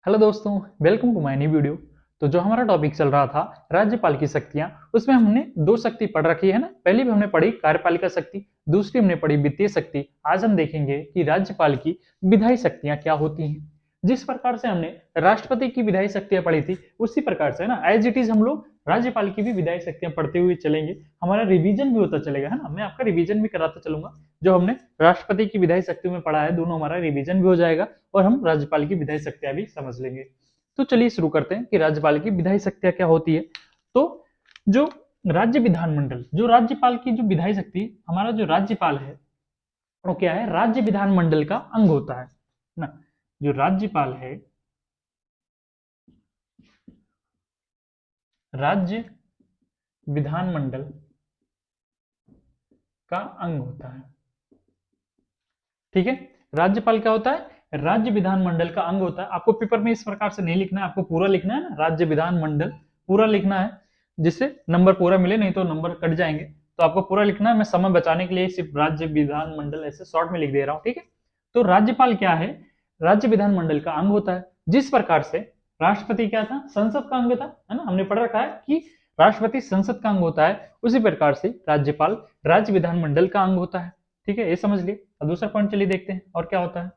Hello दोस्तों, welcome to my new video. तो जो हमारा टॉपिक चल रहा था राज्यपाल की शक्तियां, उसमें हमने दो शक्ति पढ़ रखी है ना। पहली भी हमने पढ़ी कार्यपालिका शक्ति, दूसरी हमने पढ़ी वित्तीय शक्ति। आज हम देखेंगे कि राज्यपाल की विधायी शक्तियां क्या होती हैं। जिस प्रकार से हमने राष्ट्रपति की विधायी शक्तियां पढ़ी थी, उसी प्रकार से ना एज इट इज हम लोग राज्यपाल की भी विधायी शक्तियां पढ़ते हुए चलेंगे। हमारा रिवीजन भी होता चलेगा, है ना। मैं आपका रिवीजन भी कराता चलूंगा। जो हमने राष्ट्रपति की विधायी शक्तियों में पढ़ा है, दोनों हमारा रिवीजन भी हो जाएगा और हम राज्यपाल की विधायी शक्तियां भी समझ लेंगे। तो चलिए शुरू करते हैं कि राज्यपाल की विधायी शक्तियां क्या होती है। तो जो राज्य विधानमंडल, जो राज्यपाल की जो विधायी शक्ति, हमारा जो राज्यपाल है वो क्या है, राज्य विधानमंडल का अंग होता है ना। जो राज्यपाल है राज्य विधानमंडल का अंग होता है। ठीक है, राज्यपाल क्या होता है, राज्य विधानमंडल का अंग होता है। आपको पेपर में इस प्रकार से नहीं लिखना है, आपको पूरा लिखना है ना, राज्य विधानमंडल पूरा लिखना है, जिससे नंबर पूरा मिले, नहीं तो नंबर कट जाएंगे। तो आपको पूरा लिखना है। मैं समय बचाने के लिए सिर्फ राज्य विधानमंडल ऐसे शॉर्ट में लिख दे रहा हूं, ठीक है। तो राज्यपाल क्या है, राज्य विधानमंडल का अंग होता है। जिस प्रकार से राष्ट्रपति क्या था, संसद का अंग था, है ना। हमने पढ़ रखा है कि राष्ट्रपति संसद का अंग होता है, उसी प्रकार से राज्यपाल राज्य विधानमंडल का अंग होता है। ठीक है, ये समझ लिए। अब दूसरा पॉइंट चलिए देखते हैं और क्या होता है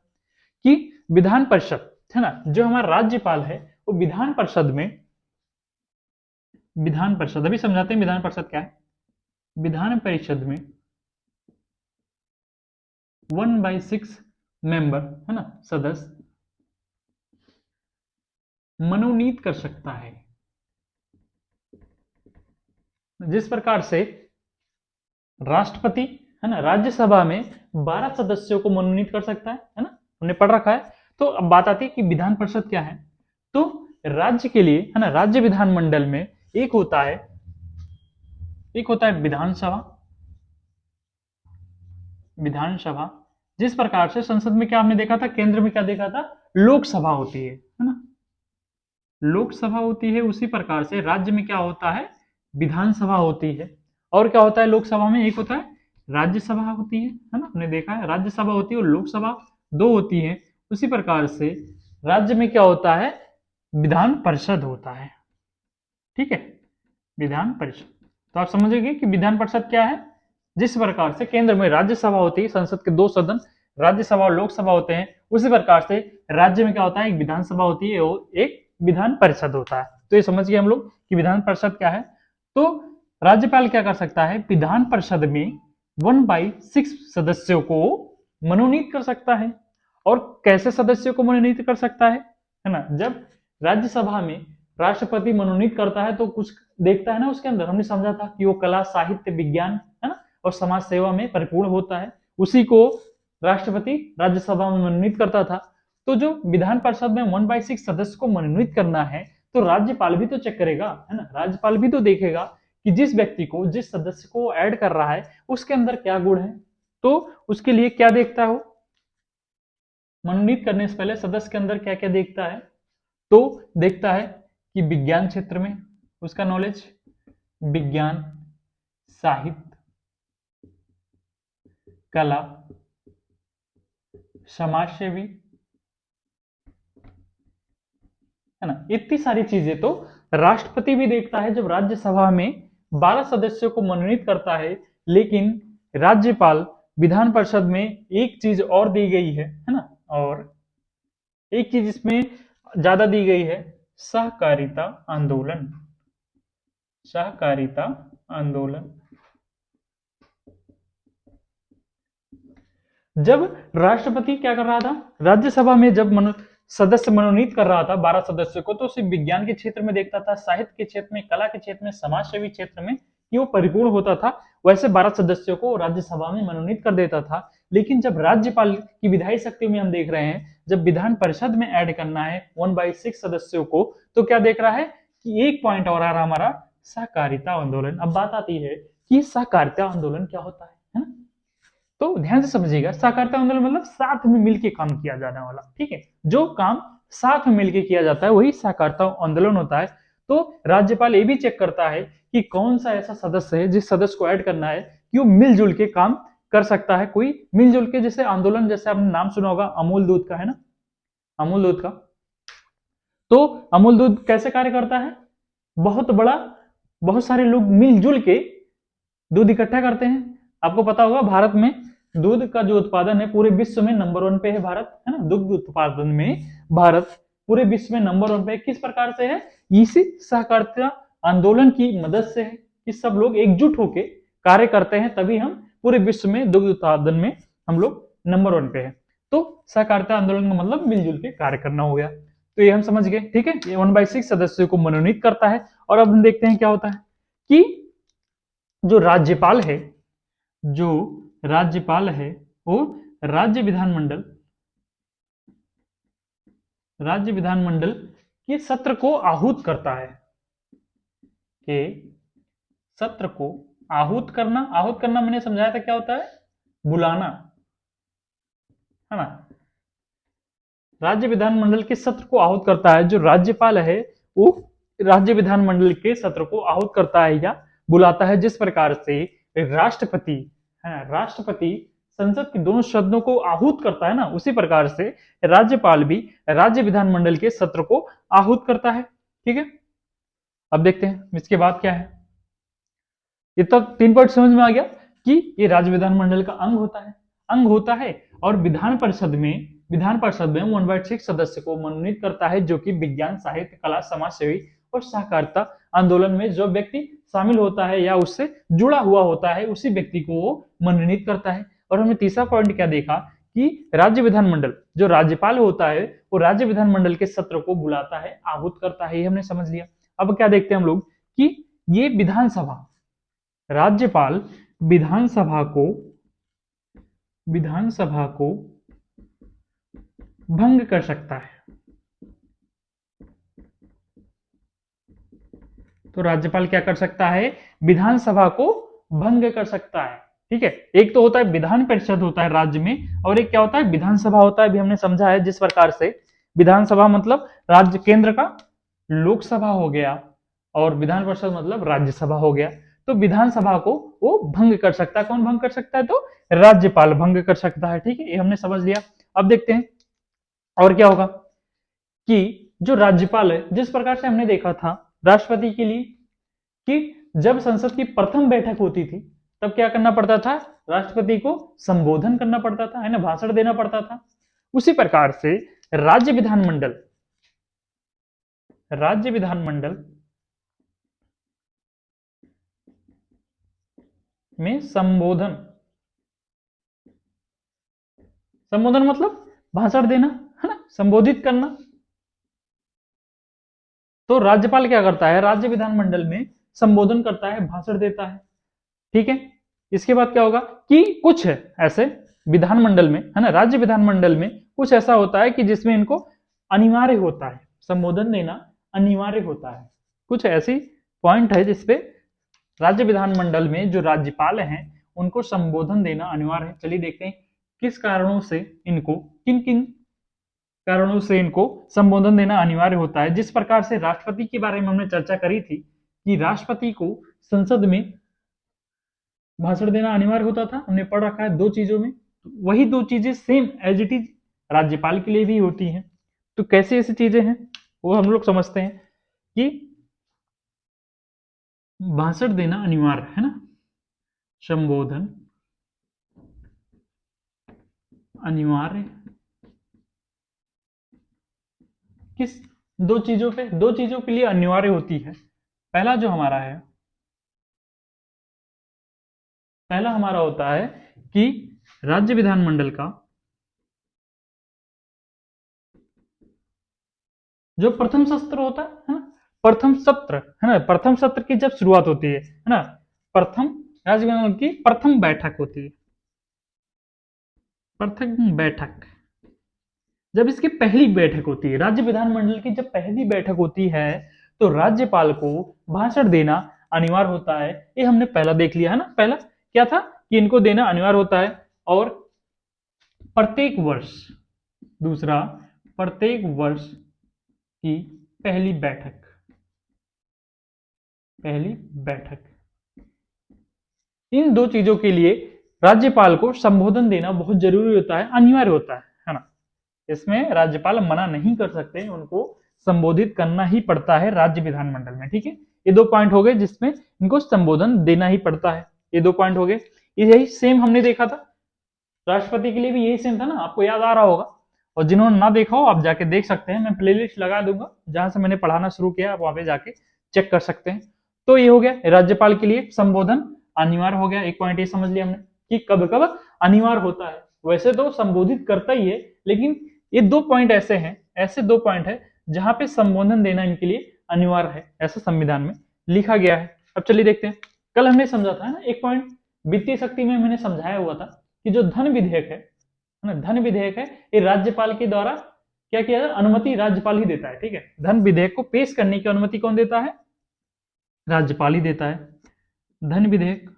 कि विधान परिषद, है ना, जो हमारा राज्यपाल है वो विधान परिषद में, विधान परिषद अभी समझाते हैं विधान परिषद क्या है। विधान परिषद में 1/6 मेंबर, है ना, सदस्य मनोनीत कर सकता है। जिस प्रकार से राष्ट्रपति, है ना, राज्यसभा में 12 सदस्यों को मनोनीत कर सकता है ना, हमने पढ़ रखा है। तो अब बात आती है कि विधान परिषद क्या है। तो राज्य के लिए, है ना, राज्य विधानमंडल में एक होता है विधानसभा, विधानसभा। जिस प्रकार से संसद में क्या हमने देखा था, केंद्र में क्या देखा था, लोकसभा होती है ना, लोकसभा होती है। उसी प्रकार से राज्य में क्या होता है, विधानसभा होती है। और क्या होता है लोकसभा में, एक होता है राज्यसभा होती है ना, हमने देखा है राज्यसभा होती है और लोकसभा दो होती है। उसी प्रकार से राज्य में क्या होता है, विधान परिषद होता है। ठीक है, विधान परिषद। तो आप समझेंगे कि विधान परिषद क्या है। जिस प्रकार से केंद्र में राज्यसभा होती है, संसद के दो सदन राज्यसभा और लोकसभा होते हैं, उसी प्रकार से राज्य में क्या होता है, एक विधानसभा होती है और एक विधान परिषद होता है। तो ये समझ गए हम लोग कि विधान परिषद क्या है। तो राज्यपाल क्या कर सकता है, विधान परिषद में 1/6 सदस्यों को मनोनीत कर सकता है। और कैसे सदस्यों को मनोनीत कर सकता है ना। जब राज्यसभा में राष्ट्रपति मनोनीत करता है तो कुछ देखता है ना, उसके अंदर हमने समझा था कि वो कला साहित्य विज्ञान, है ना, और समाज सेवा में परिपूर्ण होता है। उसी को राष्ट्रपति राज्यसभा में मनोनीत करता था। तो जो विधान परिषद में 1/6 सदस्य को मनोनीत करना है, तो राज्यपाल भी तो चेक करेगा, है ना। राज्यपाल भी तो देखेगा कि जिस व्यक्ति को, जिस सदस्य को ऐड कर रहा है, उसके अंदर क्या गुण है। तो उसके लिए क्या देखता हो, मनोनीत करने से पहले सदस्य के अंदर क्या क्या देखता है। तो देखता है कि विज्ञान क्षेत्र में उसका नॉलेज, विज्ञान, साहित्य, कला, समाज सेवी, है ना। इतनी सारी चीजें तो राष्ट्रपति भी देखता है जब राज्यसभा में 12 सदस्यों को मनोनीत करता है। लेकिन राज्यपाल विधान परिषद में एक चीज और दी गई है ना, और एक चीज इसमें ज्यादा दी गई है, सहकारिता आंदोलन, सहकारिता आंदोलन। जब राष्ट्रपति क्या कर रहा था, राज्यसभा में जब सदस्य मनोनीत कर रहा था 12 सदस्यों को, तो सिर्फ विज्ञान के क्षेत्र में देखता था, साहित्य के क्षेत्र में, कला के क्षेत्र में, समाज सेवी क्षेत्र में कि वो परिपूर्ण होता था। वैसे 12 सदस्यों को राज्यसभा में मनोनीत कर देता था। लेकिन जब राज्यपाल की विधायी शक्ति में हम देख रहे हैं, जब विधान परिषद में ऐड करना है 1/6 सदस्यों को, तो क्या देख रहा है कि एक पॉइंट और आ रहा हमारा, सहकारिता आंदोलन। अब बात आती है कि सहकारिता आंदोलन क्या होता है ना। तो ध्यान से समझिएगा, सहकारिता आंदोलन मतलब साथ में मिलकर काम किया जाने वाला। ठीक है, जो काम साथ में मिलकर किया जाता है वही सहकारिता आंदोलन होता है। तो राज्यपाल ये भी चेक करता है कि कौन सा ऐसा सदस्य है, जिस सदस्य को ऐड करना है, कि वो मिलजुल के काम कर सकता है। कोई मिलजुल के, जैसे आंदोलन, जैसे आपने नाम सुना होगा अमूल दूध का, है ना, अमूल दूध का। तो अमूल दूध कैसे कार्य करता है? बहुत सारे लोग मिलजुल के दूध इकट्ठा करते हैं। आपको पता होगा भारत में दूध का जो उत्पादन है पूरे विश्व में नंबर 1 पे है भारत, है ना। दुग्ध उत्पादन में भारत पूरे विश्व में नंबर 1 पे। किस प्रकार से है? इसी सहकारिता आंदोलन की मदद से है कि सब लोग एकजुट होकर कार्य करते हैं, तभी हम पूरे विश्व में दुग्ध उत्पादन में हम लोग नंबर 1 पे है। तो सहकारिता आंदोलन का मतलब मिलजुल के कार्य करना हो गया। तो ये हम समझ गए, ठीक है। ये 1/6 सदस्यों को मनोनीत करता है। और अब हम देखते हैं क्या होता है कि जो राज्यपाल है, जो राज्यपाल है वो राज्य विधानमंडल के सत्र को आहूत करता है। के सत्र को आहूत करना मैंने समझाया था क्या होता है? बुलाना, है ना। राज्य विधानमंडल के सत्र को आहूत करता है। जो राज्यपाल है वो राज्य विधानमंडल के सत्र को आहूत करता है या बुलाता है। जिस प्रकार से राष्ट्रपति है, राष्ट्रपति संसद के दोनों सदनों को आहूत करता है ना, उसी प्रकार से राज्यपाल भी राज्य विधानमंडल के सत्र को आहूत करता है, ठीक है। अब देखते हैं इसके बाद क्या है। ये तक 3 पॉइंट समझ में आ गया कि ये राज्य विधानमंडल का अंग होता है और विधान परिषद में 1/6 सदस्य को मनोनीत करता है, जो कि विज्ञान, साहित्य, कला, समाज सेवी और सहकारिता आंदोलन में जो व्यक्ति शामिल होता है या उससे जुड़ा हुआ होता है उसी व्यक्ति को वो मनोनीत करता है। और हमने तीसरा पॉइंट क्या देखा कि राज्य विधानमंडल जो राज्यपाल होता है वो राज्य विधानमंडल के सत्र को बुलाता है, आहूत करता है, ये हमने समझ लिया। अब क्या देखते हैं हम लोग कि ये विधानसभा, राज्यपाल विधानसभा को भंग कर सकता है। तो राज्यपाल क्या कर सकता है? विधानसभा को भंग कर सकता है, ठीक है। एक तो होता है विधान परिषद होता है राज्य में, और एक क्या होता है? विधानसभा होता है। अभी हमने समझा है जिस प्रकार से विधानसभा मतलब राज्य केंद्र का लोकसभा हो गया और विधान परिषद मतलब राज्यसभा हो गया। तो विधानसभा को वो भंग कर सकता है। कौन भंग कर सकता है? तो राज्यपाल भंग कर सकता है, ठीक है। ये हमने समझ लिया। अब देखते हैं और क्या होगा कि जो राज्यपाल है, जिस प्रकार से हमने देखा था राष्ट्रपति के लिए कि जब संसद की प्रथम बैठक होती थी तब क्या करना पड़ता था? राष्ट्रपति को संबोधन करना पड़ता था, है ना, भाषण देना पड़ता था। उसी प्रकार से राज्य विधानमंडल में संबोधन मतलब भाषण देना, है ना, संबोधित करना। तो राज्यपाल क्या करता है? राज्य विधानमंडल में संबोधन करता है, भाषण देता है, ठीक है। इसके बाद क्या होगा कि कुछ ऐसे विधानमंडल में, है ना, राज्य विधानमंडल में कुछ ऐसा होता है कि जिसमें इनको अनिवार्य होता है, संबोधन देना अनिवार्य होता है। कुछ ऐसी पॉइंट है जिसपे राज्य विधानमंडल में जो राज्यपाल हैं उनको संबोधन देना अनिवार्य है। चलिए देखते हैं किस कारणों से इनको, किन किन कारणों से इनको संबोधन देना अनिवार्य होता है। जिस प्रकार से राष्ट्रपति के बारे में हमने चर्चा करी थी कि राष्ट्रपति को संसद में भाषण देना अनिवार्य होता था, हमने पढ़ रखा है 2 चीजों में। वही 2 चीजें सेम एज इट इज राज्यपाल के लिए भी होती हैं। तो कैसे ऐसी चीजें हैं वो हम लोग समझते हैं कि भाषण देना अनिवार्य है ना, संबोधन अनिवार्य किस 2 चीजों पे? 2 चीजों के लिए अनिवार्य होती है। पहला हमारा होता है कि राज्य विधानमंडल का जो प्रथम सत्र होता है ना, प्रथम सत्र, है ना, प्रथम सत्र की जब शुरुआत होती है ना, राज्य विधानमंडल की प्रथम बैठक होती है, प्रथम बैठक, जब इसकी पहली बैठक होती है, राज्य विधानमंडल की जब पहली बैठक होती है तो राज्यपाल को भाषण देना अनिवार्य होता है। ये हमने पहला देख लिया है ना। पहला क्या था कि इनको देना अनिवार्य होता है। और प्रत्येक वर्ष, दूसरा, प्रत्येक वर्ष की पहली बैठक, इन 2 चीजों के लिए राज्यपाल को संबोधन देना बहुत जरूरी होता है, अनिवार्य होता है ना। इसमें राज्यपाल मना नहीं कर सकते, उनको संबोधित करना ही पड़ता है राज्य विधानमंडल में। ठीक है, ये 2 पॉइंट हो गए जिसमें इनको संबोधन देना ही पड़ता है। ये 2 पॉइंट हो गए। यही सेम हमने देखा था राष्ट्रपति के लिए भी, यही सेम था ना, आपको याद आ रहा होगा। और जिन्होंने ना देखा हो आप जाके देख सकते हैं, मैं प्लेलिस्ट लगा दूंगा जहां से मैंने पढ़ाना शुरू किया, आप वहां पे जाके चेक कर सकते हैं। तो ये हो गया राज्यपाल के लिए संबोधन अनिवार्य हो गया। एक पॉइंट ये समझ लिया हमने कि कब कब अनिवार्य होता है। वैसे तो संबोधित करता ही है, लेकिन ये 2 पॉइंट ऐसे हैं, ऐसे 2 पॉइंट है जहां पे संबोधन देना इनके लिए अनिवार्य है, ऐसा संविधान में लिखा गया है। अब चलिए देखते हैं, कल हमने समझा था ना एक पॉइंट वित्तीय शक्ति में मैंने समझाया हुआ था कि जो धन विधेयक है ना, धन विधेयक है, ये राज्यपाल के द्वारा क्या किया जाए, अनुमति राज्यपाल ही देता है। ठीक है, धन विधेयक को पेश करने की अनुमति कौन देता है, राज्यपाल ही देता है। धन विधेयक,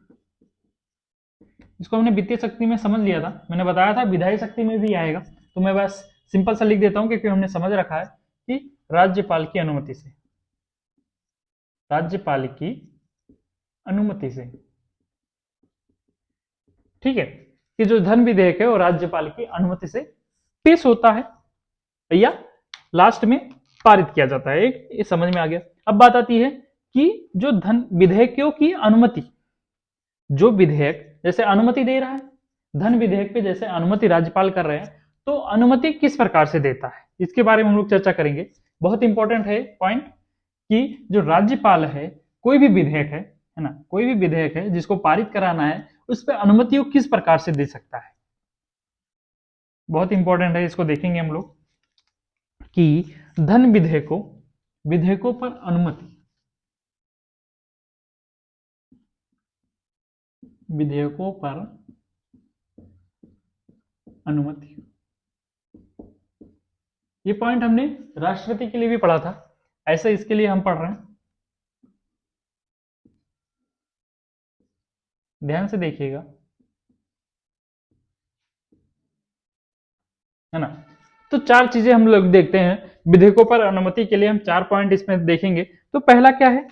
इसको हमने वित्तीय शक्ति में समझ लिया था, मैंने बताया था विधायी शक्ति में भी आएगा, तो मैं बस सिंपल सा लिख देता हूं क्योंकि हमने समझ रखा है कि राज्यपाल की अनुमति से, राज्यपाल की अनुमति से। ठीक है, कि जो धन विधेयक है वो राज्यपाल की अनुमति से पेश होता है या लास्ट में पारित किया जाता है। एक ये समझ में आ गया। अब बात आती है कि जो धन विधेयकों की अनुमति, जो विधेयक जैसे अनुमति दे रहा है, धन विधेयक पे जैसे अनुमति राज्यपाल कर रहे हैं, तो अनुमति किस प्रकार से देता है इसके बारे में हम लोग चर्चा करेंगे। बहुत इंपॉर्टेंट है पॉइंट कि जो राज्यपाल है, कोई भी विधेयक है ना, कोई भी विधेयक है जिसको पारित कराना है, उस पर अनुमति वो किस प्रकार से दे सकता है, बहुत इंपॉर्टेंट है, इसको देखेंगे हम लोग कि धन विधेयकों, विधेयकों पर अनुमति, विधेयकों पर अनुमति, ये पॉइंट हमने राष्ट्रपति के लिए भी पढ़ा था, ऐसे इसके लिए हम पढ़ रहे हैं, ध्यान से देखिएगा, है ना। तो 4 चीजें हम लोग देखते हैं विधेयकों पर अनुमति के लिए, हम 4 पॉइंट इसमें देखेंगे। तो पहला क्या है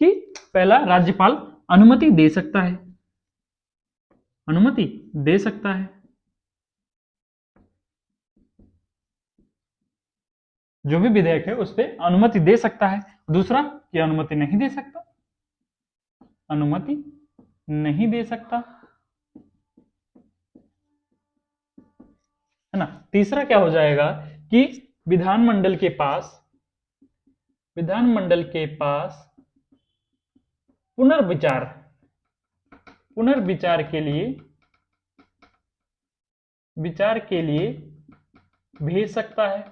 कि पहला, राज्यपाल अनुमति दे सकता है, अनुमति दे सकता है, जो भी विधेयक है उस पर अनुमति दे सकता है। दूसरा कि अनुमति नहीं दे सकता, अनुमति नहीं दे सकता, है ना। तीसरा क्या हो जाएगा कि विधानमंडल के पास, विधानमंडल के पास पुनर्विचार, पुनर्विचार के लिए, विचार के लिए भेज सकता है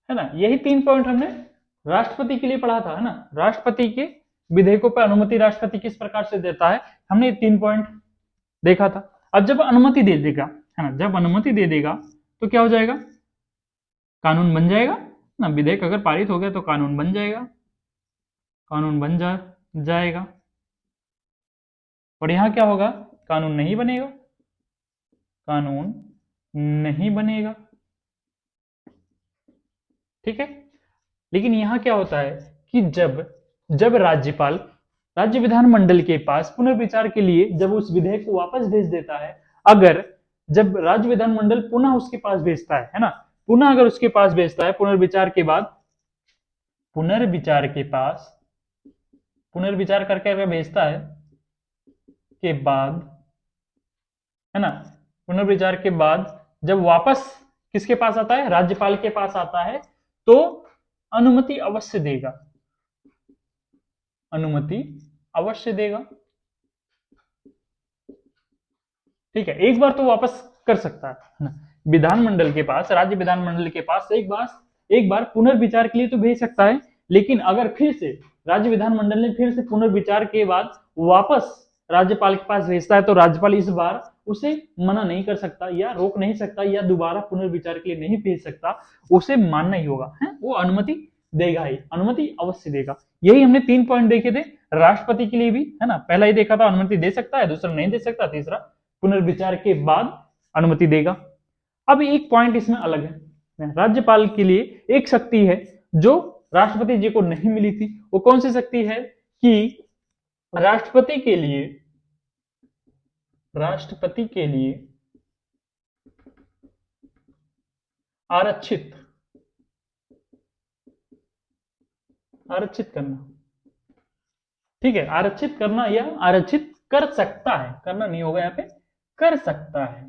ना। यही 3 पॉइंट हमने राष्ट्रपति के लिए पढ़ा था, है ना। राष्ट्रपति के विधेयकों पर अनुमति राष्ट्रपति किस प्रकार से देता है, हमने ये 3 पॉइंट देखा था। अब जब अनुमति दे देगा, है ना, जब अनुमति दे देगा तो क्या हो जाएगा, कानून बन जाएगा ना। विधेयक अगर पारित हो गया तो कानून बन जाएगा, कानून बन जाएगा। और यहां क्या होगा, कानून नहीं बनेगा, कानून नहीं बनेगा। ठीक है, लेकिन यहां क्या होता है कि जब राज्यपाल राज्य विधानमंडल के पास पुनर्विचार के लिए जब उस विधेयक को वापस भेज देता है, अगर जब राज्य विधानमंडल पुनः उसके पास भेजता है ना, पुनः अगर उसके पास भेजता है पुनर्विचार के बाद, पुनर्विचार के पास, पुनर्विचार करके अगर भेजता है के बाद, है ना, पुनर्विचार के बाद जब वापस किसके पास आता है, राज्यपाल के पास आता है, तो अनुमति अवश्य देगा, अनुमति अवश्य देगा। ठीक है, एक बार तो वापस कर सकता है ना, विधानमंडल के पास, राज्य विधानमंडल के पास एक बार पुनर्विचार के लिए तो भेज सकता है, लेकिन अगर फिर से राज्य विधानमंडल ने फिर से पुनर्विचार के बाद वापस राज्यपाल के पास भेजता है, तो राज्यपाल इस बार उसे मना नहीं कर सकता या रोक नहीं सकता या दोबारा पुनर्विचार के लिए नहीं भेज सकता, उसे मानना ही होगा, है, वो अनुमति देगा ही, अनुमति अवश्य देगा। यही हमने 3 पॉइंट देखे थे राष्ट्रपति के लिए भी, है ना। पहला ही देखा था अनुमति दे सकता है, दूसरा नहीं दे सकता, तीसरा पुनर्विचार के बाद अनुमति देगा। अब एक पॉइंट इसमें अलग है, राज्यपाल के लिए एक शक्ति है जो राष्ट्रपति जी को नहीं मिली थी। वो कौन सी शक्ति है कि राष्ट्रपति के लिए आरक्षित, आरक्षित करना, ठीक है, आरक्षित करना या आरक्षित कर सकता है, करना नहीं होगा यहाँ पे, कर सकता है।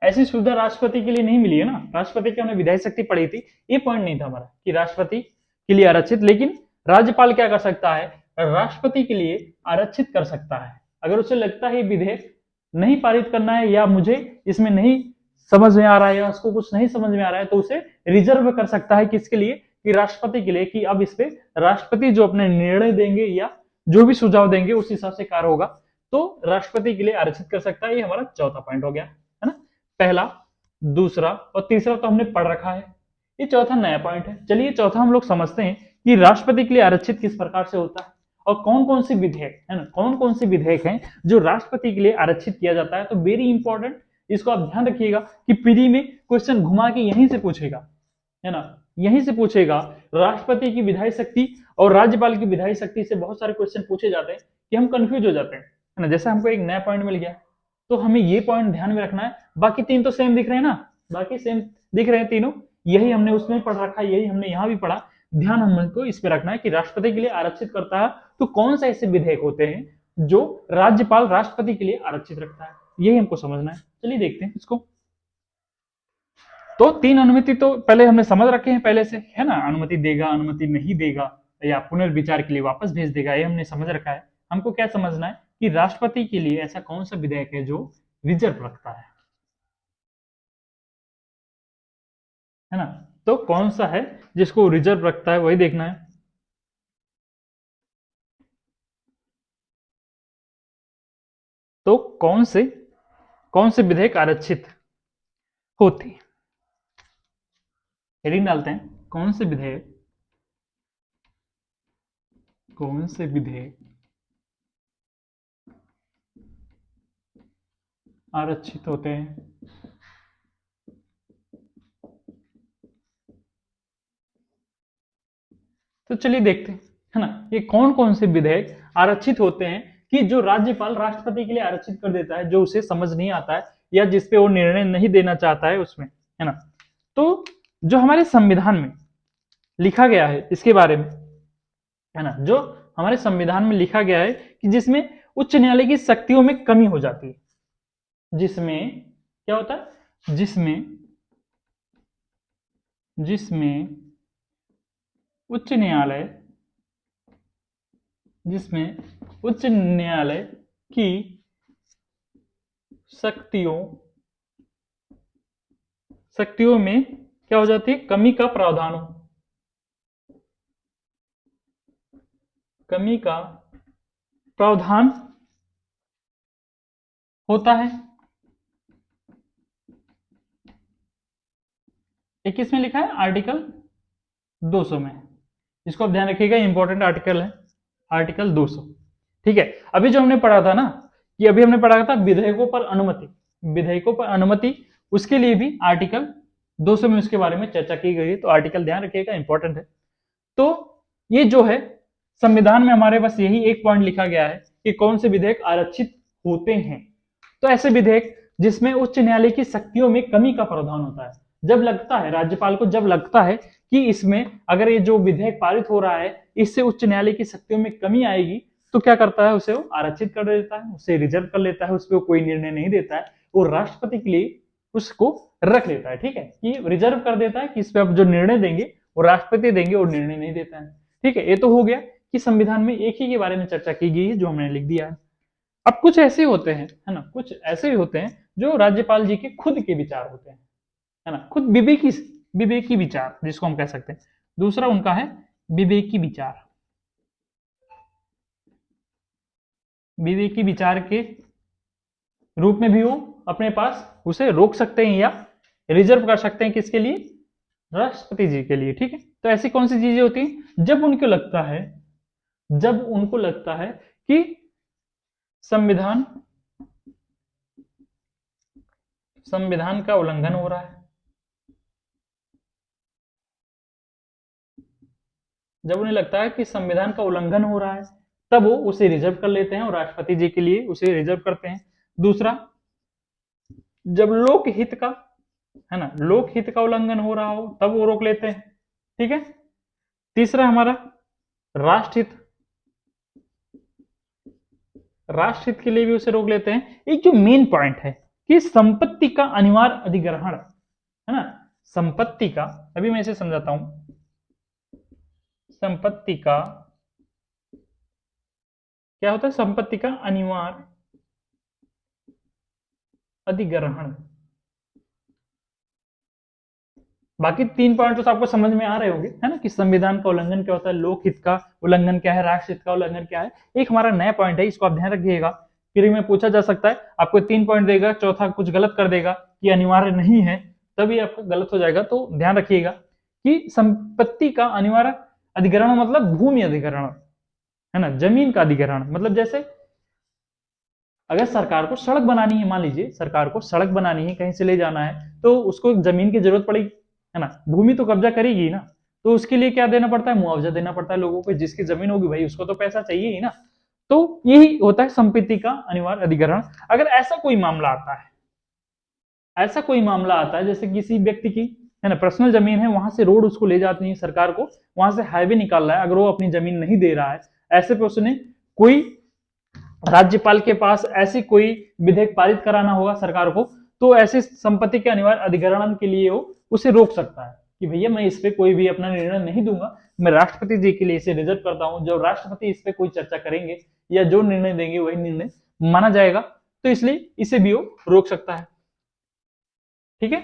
ऐसी सुविधा राष्ट्रपति के लिए नहीं मिली है ना, राष्ट्रपति की हमने विधायी शक्ति पढ़ी थी, ये पॉइंट नहीं था हमारा कि राष्ट्रपति के लिए आरक्षित, लेकिन राज्यपाल क्या कर सकता है, राष्ट्रपति के लिए आरक्षित कर सकता है। अगर उसे लगता है विधेयक नहीं पारित करना है या मुझे इसमें नहीं समझ में आ रहा है या उसको कुछ नहीं समझ में आ रहा है, तो उसे रिजर्व कर सकता है, किसके लिए, कि राष्ट्रपति के लिए, कि अब इस पे राष्ट्रपति जो अपने निर्णय देंगे या जो भी सुझाव देंगे उस हिसाब से कार्य होगा, तो राष्ट्रपति के लिए आरक्षित कर सकता है। ये हमारा चौथा पॉइंट हो गया है ना। पहला, दूसरा और तीसरा तो हमने पढ़ रखा है, ये चौथा नया पॉइंट है। चलिए चौथा हम लोग समझते हैं कि राष्ट्रपति के लिए आरक्षित किस प्रकार से होता है और कौन कौन से विधेयक है ना, कौन कौन से विधेयक हैं जो राष्ट्रपति के लिए आरक्षित किया जाता है। तो वेरी इंपॉर्टेंट, इसको आप ध्यान रखिएगा कि पीडी में क्वेश्चन घुमा के यहीं से पूछेगा, है ना, यहीं से पूछेगा। राष्ट्रपति की विधायी शक्ति और राज्यपाल की विधायी शक्ति से बहुत सारे क्वेश्चन पूछे जाते हैं कि हम कंफ्यूज हो जाते हैं, है ना। जैसे हमको एक नया पॉइंट मिल गया तो हमें ये पॉइंट ध्यान में रखना है। बाकी तीन तो सेम दिख रहे हैं ना, बाकी सेम दिख रहे हैं तीनों, यही हमने उसमें पढ़ रखा है, यही हमने यहाँ भी पढ़ा। ध्यान हमको इस पे रखना है कि राष्ट्रपति के लिए आरक्षित करता है तो कौन से ऐसे विधेयक होते हैं जो राज्यपाल राष्ट्रपति के लिए आरक्षित रखता है, यही हमको समझना है। चलिए देखते हैं इसको। तो तीन अनुमति तो पहले हमने समझ रखे हैं पहले से, है ना, अनुमति देगा, अनुमति नहीं देगा या पुनर्विचार के लिए वापस भेज देगा, ये हमने समझ रखा है। हमको क्या समझना है कि राष्ट्रपति के लिए ऐसा कौन सा विधेयक है जो रिजर्व रखता है ना। तो कौन सा है जिसको रिजर्व रखता है वही देखना है। तो कौन से विधेयक आरक्षित होते हैं, हेडिंग डालते हैं, कौन से विधेयक आरक्षित होते हैं। तो चलिए देखते हैं, है ना, ये कौन कौन से विधेयक आरक्षित होते हैं कि जो राज्यपाल राष्ट्रपति के लिए आरक्षित कर देता है, जो उसे समझ नहीं आता है या जिसपे वो निर्णय नहीं देना चाहता है उसमें, है ना। तो जो हमारे संविधान में लिखा गया है इसके बारे में, है ना, जो हमारे संविधान में लिखा गया है कि जिसमें उच्च न्यायालय की शक्तियों में कमी हो जाती है, जिसमें क्या होता है, जिसमें उच्च न्यायालय की शक्तियों में क्या हो जाती है, कमी का प्रावधान होता है। एक किसमें लिखा है, आर्टिकल 200 में, इसको आप ध्यान रखिएगा, इंपॉर्टेंट आर्टिकल है, आर्टिकल 200। ठीक है, अभी जो हमने पढ़ा था ना, कि अभी हमने पढ़ा था विधेयकों पर अनुमति, उसके लिए भी आर्टिकल 200 में उसके बारे में चर्चा की गई है, तो आर्टिकल ध्यान रखिएगा, इंपॉर्टेंट है। तो ये जो है संविधान में हमारे पास यही एक पॉइंट लिखा गया है कि कौन से विधेयक आरक्षित होते हैं। तो ऐसे विधेयक जिसमें उच्च न्यायालय की शक्तियों में कमी का प्रावधान होता है, जब लगता है राज्यपाल को, जब लगता है कि इसमें अगर ये जो विधेयक पारित हो रहा है इससे उच्च न्यायालय की शक्तियों में कमी आएगी, तो क्या करता है, उसे वो आरक्षित कर देता है, उसे रिजर्व कर लेता है, उस पर कोई निर्णय नहीं देता है, वो राष्ट्रपति के लिए उसको रख लेता है। ठीक है, कि रिजर्व कर देता है कि इस पे अब जो निर्णय देंगे वो राष्ट्रपति देंगे और निर्णय नहीं देता है। ठीक है, ये तो हो गया कि संविधान में एक ही के बारे में चर्चा की गई है जो हमने लिख दिया है। अब कुछ ऐसे होते हैं, है ना, कुछ ऐसे भी होते हैं जो राज्यपाल जी के खुद के विचार होते हैं, है ना, खुद विवेकी विचार जिसको हम कह सकते हैं। दूसरा उनका है विवेकी विचार, विवेकी विचार के रूप में भी वो अपने पास उसे रोक सकते हैं या रिजर्व कर सकते हैं, किसके लिए, राष्ट्रपति जी के लिए। ठीक है, तो ऐसी कौन सी चीजें होती हैं जब उनको लगता है कि संविधान का उल्लंघन हो रहा है, जब उन्हें लगता है कि संविधान का उल्लंघन हो रहा है तब वो उसे रिजर्व कर लेते हैं और राष्ट्रपति जी के लिए उसे रिजर्व करते हैं। दूसरा, जब लोकहित का, है ना, लोकहित का उल्लंघन हो रहा हो तब वो रोक लेते हैं। ठीक है। तीसरा हमारा राष्ट्रहित, राष्ट्रहित के लिए भी उसे रोक लेते हैं। एक जो मेन पॉइंट है कि संपत्ति का अनिवार्य अधिग्रहण, है ना, संपत्ति का, अभी मैं इसे समझाता हूं। संपत्ति का क्या होता है? संपत्ति का अनिवार्य अधिग्रहण। बाकी तीन पॉइंट तो आपको समझ में आ रहे होंगे, है ना, कि संविधान का उल्लंघन क्या होता है, लोकहित का उल्लंघन क्या है, राष्ट्रहित का उल्लंघन क्या है। एक हमारा नया पॉइंट है, इसको आप ध्यान रखिएगा। फिर में पूछा जा सकता है, आपको 3 पॉइंट देगा, चौथा कुछ गलत कर देगा कि अनिवार्य नहीं है, तभी आपका गलत हो जाएगा। तो ध्यान रखिएगा कि संपत्ति का अनिवार्य अधिग्रहण मतलब भूमि अधिग्रहण, है ना, जमीन का अधिग्रहण। मतलब जैसे अगर सरकार को सड़क बनानी है, मान लीजिए सरकार को सड़क बनानी है, कहीं से ले जाना है, तो उसको जमीन की जरूरत पड़ेगी, है ना, भूमि तो कब्जा करेगी ना। तो उसके लिए क्या देना पड़ता है? मुआवजा देना पड़ता है लोगों को, जिसकी जमीन होगी भाई उसको तो पैसा चाहिए ही ना। तो यही होता है संपत्ति का अनिवार्य अधिग्रहण। अगर ऐसा कोई मामला आता है, ऐसा कोई मामला आता है जैसे किसी व्यक्ति की, है ना, पर्सनल जमीन है, वहां से रोड उसको ले जाती है सरकार को, वहां से हाईवे निकाल रहा है, अगर वो अपनी जमीन नहीं दे रहा है, ऐसे पे उसने कोई राज्यपाल के पास ऐसी कोई विधेयक पारित कराना होगा सरकार को, तो ऐसे संपत्ति के अनिवार्य अधिग्रहण के लिए वो उसे रोक सकता है कि भैया मैं इस पे कोई भी अपना निर्णय नहीं दूंगा, मैं राष्ट्रपति जी के लिए इसे रिजर्व करता हूं, जब राष्ट्रपति इस पे कोई चर्चा करेंगे या जो निर्णय देंगे वही निर्णय माना जाएगा, तो इसलिए इसे भी वो रोक सकता है। ठीक है।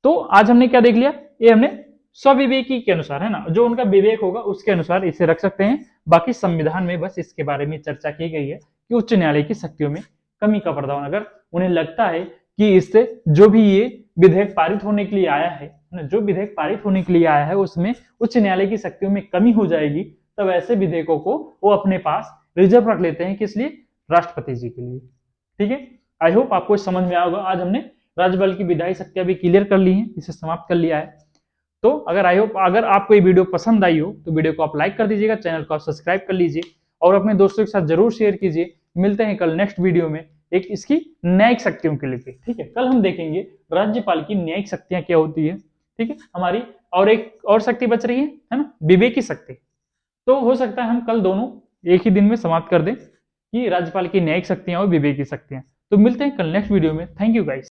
तो आज हमने क्या देख लिया? ये हमने स्वविवेकी के अनुसार, है ना, जो उनका विवेक होगा उसके अनुसार इसे रख सकते हैं। बाकी संविधान में बस इसके बारे में चर्चा की गई है कि उच्च न्यायालय की शक्तियों में कमी का प्रावधान, अगर उन्हें लगता है कि इससे जो भी ये विधेयक पारित होने के लिए आया है, जो विधेयक पारित होने के लिए आया है उसमें उच्च न्यायालय की शक्तियों में कमी हो जाएगी, तब ऐसे विधेयकों को वो अपने पास रिजर्व रख लेते हैं। किस लिए? राष्ट्रपति जी के लिए। ठीक है। आई होप आपको समझ में आया होगा। आज हमने राज्यपाल की विधायी शक्तियां भी क्लियर कर ली है, इसे समाप्त कर लिया है। तो अगर आई होप अगर आपको ये वीडियो पसंद आई हो तो वीडियो को आप लाइक कर दीजिएगा, चैनल को आप सब्सक्राइब कर लीजिए और अपने दोस्तों के साथ जरूर शेयर कीजिए। मिलते हैं कल नेक्स्ट वीडियो में एक इसकी न्यायिक शक्तियों के लिए। ठीक है, कल हम देखेंगे राज्यपाल की न्यायिक शक्तियां क्या होती है। ठीक है, हमारी और एक और शक्ति बच रही है ना, विवेकी शक्ति। तो हो सकता है हम कल दोनों एक ही दिन में समाप्त कर दें कि राज्यपाल की न्यायिक शक्तियां और विवेकी शक्तियां। तो मिलते हैं कल नेक्स्ट वीडियो में। Thank you guys.